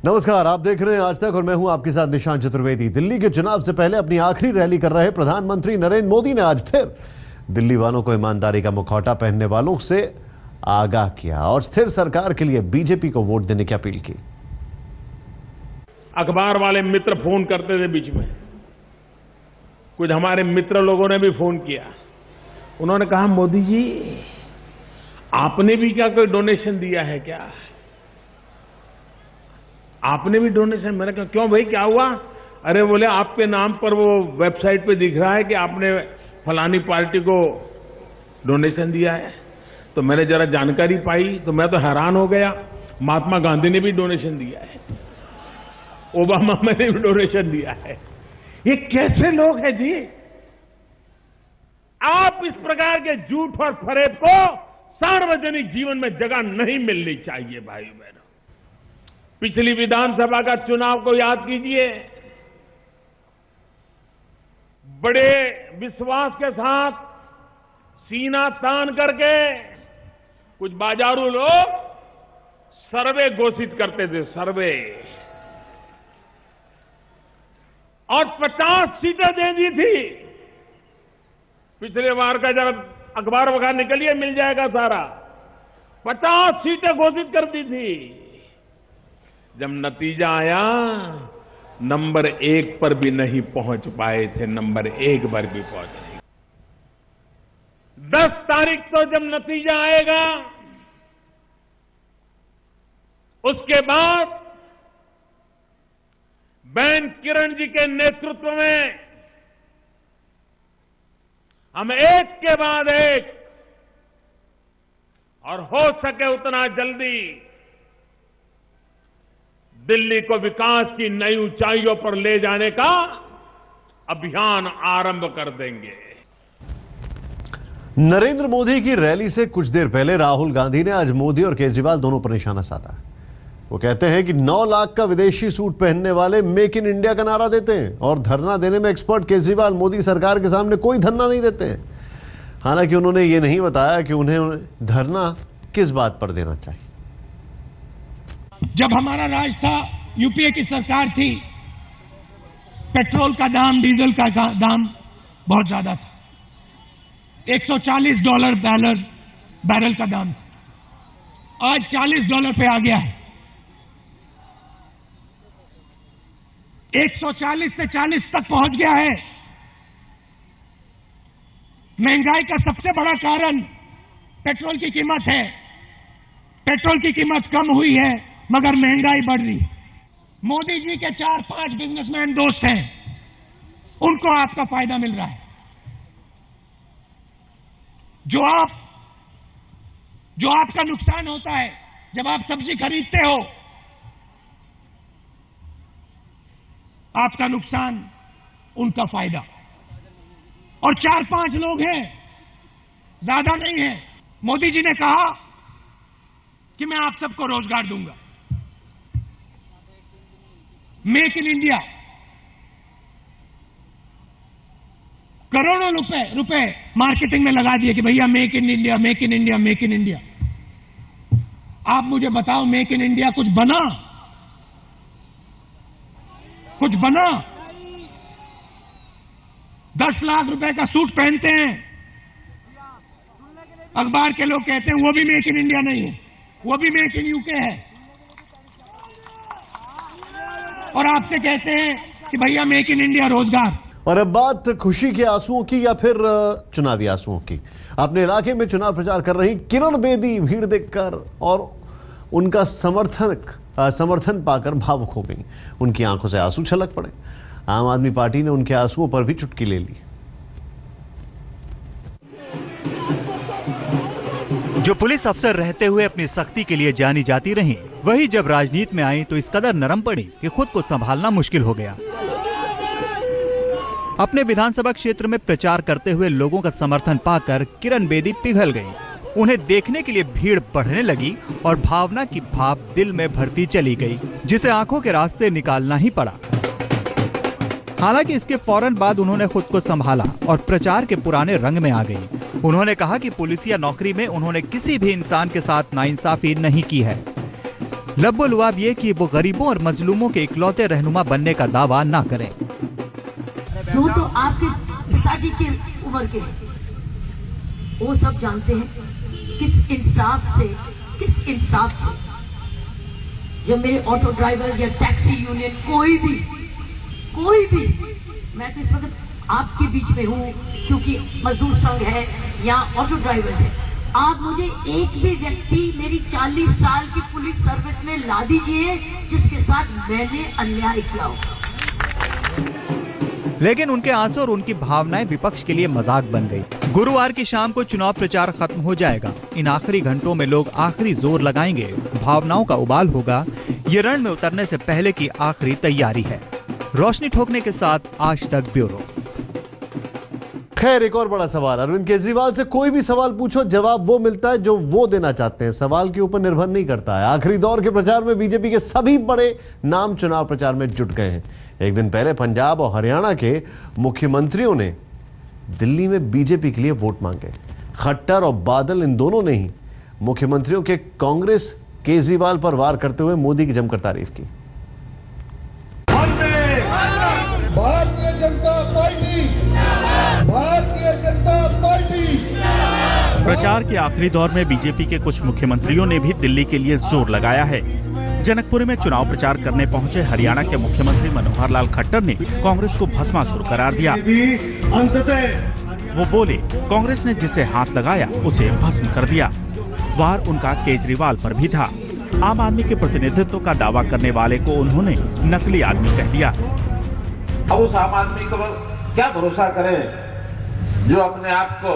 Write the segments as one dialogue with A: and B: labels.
A: नमस्कार, आप देख रहे हैं आज तक और मैं हूं आपके साथ निशांत चतुर्वेदी। दिल्ली के चुनाव से पहले अपनी आखिरी रैली कर रहे प्रधानमंत्री नरेंद्र मोदी ने आज फिर दिल्ली वालों को ईमानदारी का मुखौटा पहनने वालों से आगाह किया और स्थिर सरकार के लिए बीजेपी को वोट देने की अपील की।
B: अखबार वाले मित्र फोन करते थे बीच में, कुछ हमारे मित्र लोगों ने भी फोन किया। उन्होंने कहा, मोदी जी आपने भी क्या कोई डोनेशन दिया है क्या? आपने भी डोनेशन? मैंने कहा क्यों भाई, क्या हुआ? अरे बोले आपके नाम पर वो वेबसाइट पे दिख रहा है कि आपने फलानी पार्टी को डोनेशन दिया है। तो मैंने जरा जानकारी पाई तो मैं तो हैरान हो गया। महात्मा गांधी ने भी डोनेशन दिया है, ओबामा ने भी डोनेशन दिया है। ये कैसे लोग हैं जी? आप इस प्रकार के झूठ और फरेब को सार्वजनिक जीवन में जगह नहीं मिलनी चाहिए। भाई बहनों, पिछली विधानसभा का चुनाव को याद कीजिए। बड़े विश्वास के साथ सीना तान करके कुछ बाजारू लोग सर्वे घोषित करते थे, सर्वे, और 50 सीटें दे दी थी। पिछले बार का जब अखबार वगैरह निकलिए मिल जाएगा सारा। 50 सीटें घोषित कर दी थी। जब नतीजा आया, नंबर 1 पर भी नहीं पहुंच पाए थे, नंबर 1 पर भी पहुंच नहीं। 10 तारीख तो जब नतीजा आएगा, उसके बाद बहन किरण जी के नेतृत्व में हम एक के बाद एक और हो सके उतना जल्दी दिल्ली को विकास की नई ऊंचाइयों पर ले जाने का अभियान आरंभ कर देंगे।
A: नरेंद्र मोदी की रैली से कुछ देर पहले राहुल गांधी ने आज मोदी और केजरीवाल दोनों पर निशाना साधा। वो कहते हैं कि 9 लाख का विदेशी सूट पहनने वाले मेक इन इंडिया का नारा देते हैं और धरना देने में एक्सपर्ट केजरीवाल मोदी सरकार के सामने कोई धरना नहीं देते हैं। हालांकि उन्होंने ये नहीं बताया कि उन्हें धरना किस बात पर देना चाहिए।
C: जब हमारा राज था, यूपीए की सरकार थी, पेट्रोल का दाम, डीजल का दाम बहुत ज्यादा था। $140 बैरल का दाम था। आज $40 पे आ गया है। 140 से 40 तक पहुंच गया है। महंगाई का सबसे बड़ा कारण पेट्रोल की कीमत है। पेट्रोल की कीमत कम हुई है मगर महंगाई बढ़ रही है। मोदी जी के 4-5 बिजनेसमैन दोस्त हैं, उनको आपका फायदा मिल रहा है। जो आपका नुकसान होता है जब आप सब्जी खरीदते हो, आपका नुकसान, उनका फायदा। और 4-5 लोग हैं, ज्यादा नहीं है। मोदी जी ने कहा कि मैं आप सबको रोजगार दूंगा। मेक इन इंडिया, करोड़ों रुपए मार्केटिंग में लगा दिए कि भैया make in India, make in India, make in India. आप मुझे बताओ, मेक इन इंडिया कुछ बना? कुछ बना? 10 लाख रुपए का सूट पहनते हैं, अखबार के लोग कहते हैं वो भी मेक इन इंडिया नहीं है, वो भी मेक इन यूके है। और आपसे कहते हैं कि भैया मेक इन इंडिया रोजगार।
A: और अब बात खुशी के आंसुओं की या फिर चुनावी आंसुओं की। अपने इलाके में चुनाव प्रचार कर रही किरण बेदी भीड़ देखकर और उनका समर्थन पाकर भावुक हो गई। उनकी आंखों से आंसू छलक पड़े। आम आदमी पार्टी ने उनके आंसुओं पर भी चुटकी ले ली।
D: जो पुलिस अफसर रहते हुए अपनी सख्ती के लिए जानी जाती रहीं, वही जब राजनीति में आई तो इस कदर नरम पड़ी कि खुद को संभालना मुश्किल हो गया। अपने विधानसभा क्षेत्र में प्रचार करते हुए लोगों का समर्थन पाकर किरण बेदी पिघल गईं। उन्हें देखने के लिए भीड़ बढ़ने लगी और भावना की भाप दिल में भरती चली गई, जिसे आंखों के रास्ते निकालना ही पड़ा। हालांकि इसके फौरन बाद उन्होंने खुद को संभाला और प्रचार के पुराने रंग में आ गई। उन्होंने कहा कि पुलिसिया नौकरी में उन्होंने किसी भी इंसान के साथ नाइंसाफी नहीं की है। लब्बो-लुआब ये कि वो गरीबों और मजलूमों के इकलौते रहनुमा बनने का दावा ना करें।
E: वो तो आपके पिताजी की उम्र के हैं, वो सब जानते हैं किस इंसाफ से जो मेरे ऑटो ड्राइवर या टैक्सी यूनियन कोई भी मैं तो इस वक्त आपके बीच में हूँ क्योंकि मजदूर संघ है या ऑटो ड्राइवर्स है। आप मुझे एक भी व्यक्ति मेरी 40 साल की पुलिस सर्विस में ला दीजिए जिसके साथ मैंने अन्याय किया हो।
D: लेकिन उनके आंसू और उनकी भावनाएं विपक्ष के लिए मजाक बन गई। गुरुवार की शाम को चुनाव प्रचार खत्म हो जाएगा। इन आखिरी घंटों में लोग आखिरी जोर लगाएंगे, भावनाओं का उबाल होगा। ये रण में उतरने से पहले की आखिरी तैयारी है। रोशनी ठोकने के साथ आज तक ब्यूरो।
A: खैर, एक और बड़ा सवाल, अरविंद केजरीवाल से कोई भी सवाल पूछो जवाब वो मिलता है जो वो देना चाहते हैं, सवाल के ऊपर निर्भर नहीं करता है। आखिरी दौर के प्रचार में बीजेपी के सभी बड़े नाम चुनाव प्रचार में जुट गए हैं। एक दिन पहले पंजाब और हरियाणा के मुख्यमंत्रियों ने दिल्ली में बीजेपी के लिए वोट मांगे। खट्टर और बादल इन दोनों ने ही मुख्यमंत्रियों के कांग्रेस केजरीवाल पर वार करते हुए मोदी की जमकर तारीफ की।
F: भारतीय जनता पार्टी।
G: प्रचार के आखिरी दौर में बीजेपी के कुछ मुख्यमंत्रियों ने भी दिल्ली के लिए जोर लगाया है। जनकपुरी में चुनाव प्रचार करने पहुंचे हरियाणा के मुख्यमंत्री मनोहर लाल खट्टर ने कांग्रेस को भस्मासुर करार दिया। वो बोले, कांग्रेस ने जिसे हाथ लगाया उसे भस्म कर दिया। वार उनका केजरीवाल पर भी था। आम आदमी के प्रतिनिधित्व का दावा करने वाले को उन्होंने नकली आदमी कह दिया।
H: अब उस आम आदमी को क्या भरोसा करें जो अपने आप को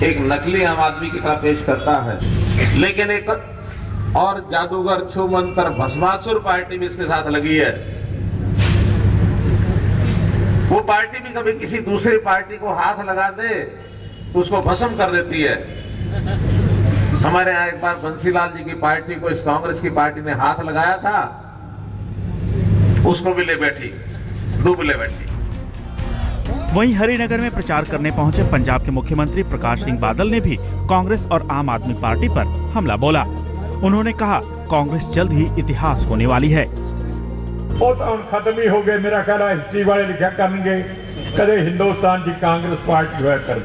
H: एक नकली आम आदमी की तरह पेश करता है। लेकिन एक और जादूगर छूमंतर भस्मासुर पार्टी भी इसके साथ लगी है। वो पार्टी भी कभी किसी दूसरी पार्टी को हाथ लगा दे तो उसको भस्म कर देती है। हमारे यहाँ एक बार बंसीलाल जी की पार्टी को इस कांग्रेस की पार्टी ने हाथ लगाया था, उसको भी ले बैठी, डूब ले बैठी।
G: वहीं हरिनगर में प्रचार करने पहुंचे पंजाब के मुख्यमंत्री प्रकाश सिंह बादल ने भी कांग्रेस और आम आदमी पार्टी पर हमला बोला। उन्होंने कहा, कांग्रेस जल्द ही इतिहास होने वाली है।
I: वो तो खत्म ही हो गए, मेरा ख्याल है हिस्ट्री वाले लिखा करेंगे कदे हिंदुस्तान की कांग्रेस पार्टी हुआ कर।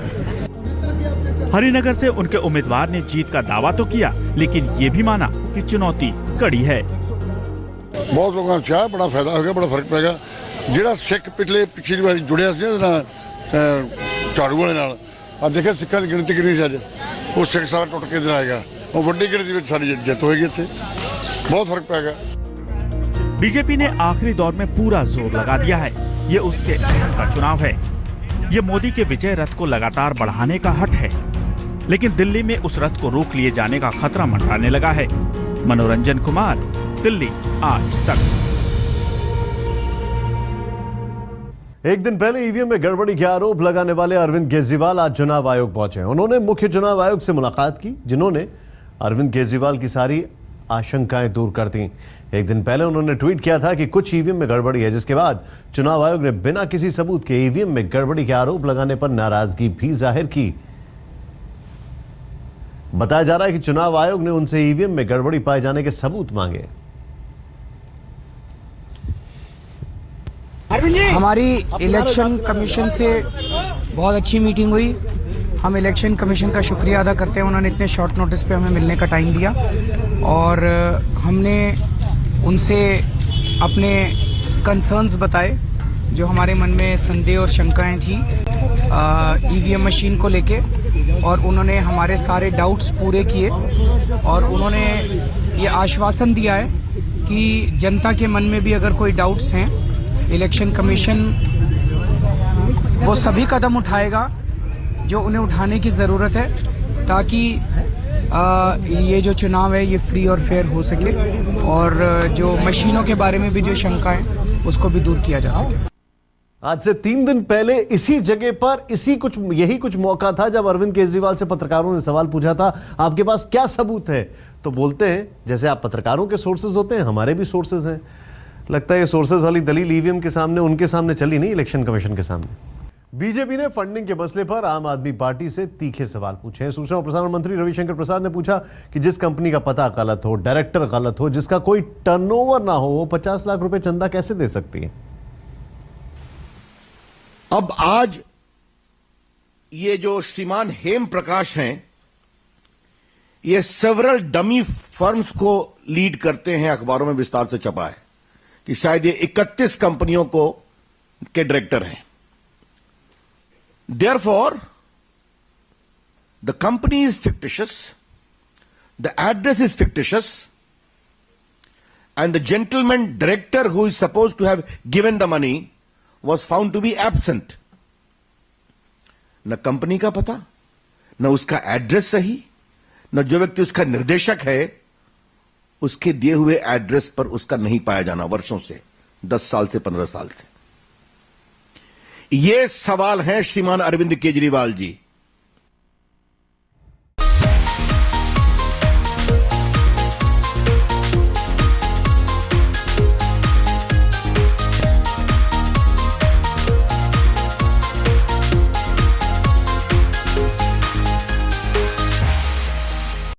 G: हरिनगर से उनके उम्मीदवार ने जीत का दावा तो किया, लेकिन ये भी माना कि चुनौती कड़ी है।
F: बहुत लोगों को चाह बड़ा फायदा हो गया, बड़ा फर्क पेगा। ਜਿਹੜਾ ਸਿੱਖ ਪਿਛਲੀ ਵਾਰੀ ਜੁੜਿਆ ਸੀ ਇਹਦੇ ਨਾਲ ਝਾੜੂ ਵਾਲੇ ਨਾਲ, ਆ ਦੇਖਿਆ ਸਿੱਖਾਂ ਦੀ ਗਿਣਤੀ ਕਿੰਨੀ ਸੀ ਅੱਜ, ਉਹ ਸਿੱਖ ਸਾਰਾ ਟੁੱਟ ਕੇ ਇਧਰ ਆਏਗਾ। ਉਹ ਵੱਡੀ ਗਿਣਤੀ ਵਿੱਚ ਸਾਡੀ ਜਿੱਤ ਹੋਏਗੀ, ਇੱਥੇ ਬਹੁਤ ਫਰਕ ਪੈਗਾ।
G: बीजेपी ने आखिरी दौर में पूरा जोर लगा दिया है। ये उसके अहम का चुनाव है। ये मोदी के विजय रथ को लगातार बढ़ाने का हट है, लेकिन दिल्ली में उस रथ को रोक लिए जाने का खतरा मंडराने लगा है। मनोरंजन कुमार, दिल्ली, आज तक।
A: एक दिन पहले ईवीएम में गड़बड़ी के आरोप लगाने वाले अरविंद केजरीवाल आज चुनाव आयोग पहुंचे। उन्होंने मुख्य चुनाव आयोग से मुलाकात की, जिन्होंने अरविंद केजरीवाल की सारी आशंकाएं दूर कर दी। एक दिन पहले उन्होंने ट्वीट किया था कि कुछ ईवीएम में गड़बड़ी है, जिसके बाद चुनाव आयोग ने बिना किसी सबूत के ईवीएम में गड़बड़ी के आरोप लगाने पर नाराजगी भी जाहिर की। बताया जा रहा है कि चुनाव आयोग ने उनसे ईवीएम में गड़बड़ी पाए जाने के सबूत मांगे।
J: हमारी इलेक्शन कमीशन से बहुत अच्छी मीटिंग हुई। हम इलेक्शन कमीशन का शुक्रिया अदा करते हैं, उन्होंने इतने शॉर्ट नोटिस पे हमें मिलने का टाइम दिया और हमने उनसे अपने कंसर्न्स बताए जो हमारे मन में संदेह और शंकाएं थी ईवीएम मशीन को लेके, और उन्होंने हमारे सारे डाउट्स पूरे किए और उन्होंने ये आश्वासन दिया है कि जनता के मन में भी अगर कोई डाउट्स हैं, इलेक्शन कमीशन वो सभी कदम उठाएगा जो उन्हें उठाने की ज़रूरत है, ताकि ये जो चुनाव है ये फ्री और फेयर हो सके और जो मशीनों के बारे में भी जो शंका है उसको भी दूर किया जा सके।
A: आज से 3 दिन पहले इसी जगह पर यही कुछ मौका था जब अरविंद केजरीवाल से पत्रकारों ने सवाल पूछा था, आपके पास क्या सबूत है? तो बोलते हैं जैसे आप पत्रकारों के सोर्सेज होते हैं, हमारे भी सोर्सेज हैं। लगता है ये सोर्सेज वाली दलील ईवीएम के सामने, उनके सामने चली नहीं, इलेक्शन कमीशन के सामने। बीजेपी ने फंडिंग के मसले पर आम आदमी पार्टी से तीखे सवाल पूछे हैं। सूचना और प्रसारण मंत्री रविशंकर प्रसाद ने पूछा कि जिस कंपनी का पता गलत हो, डायरेक्टर गलत हो, जिसका कोई टर्नओवर ना हो, वो 50 लाख रुपए चंदा कैसे दे सकती है?
K: अब आज ये जो श्रीमान हेम प्रकाश हैं, ये सेवरल डमी फर्म्स को लीड करते हैं। अखबारों में विस्तार से छपा है कि शायद ये 31 कंपनियों को के डायरेक्टर हैं। Therefore, the company is fictitious, the address is fictitious, and the gentleman director who is supposed to have given the money was found to be absent. न कंपनी का पता, न उसका एड्रेस सही, न जो व्यक्ति उसका निर्देशक है उसके दिए हुए एड्रेस पर उसका नहीं पाया जाना वर्षों से, 10 साल से 15 साल से। ये सवाल है श्रीमान अरविंद केजरीवाल जी।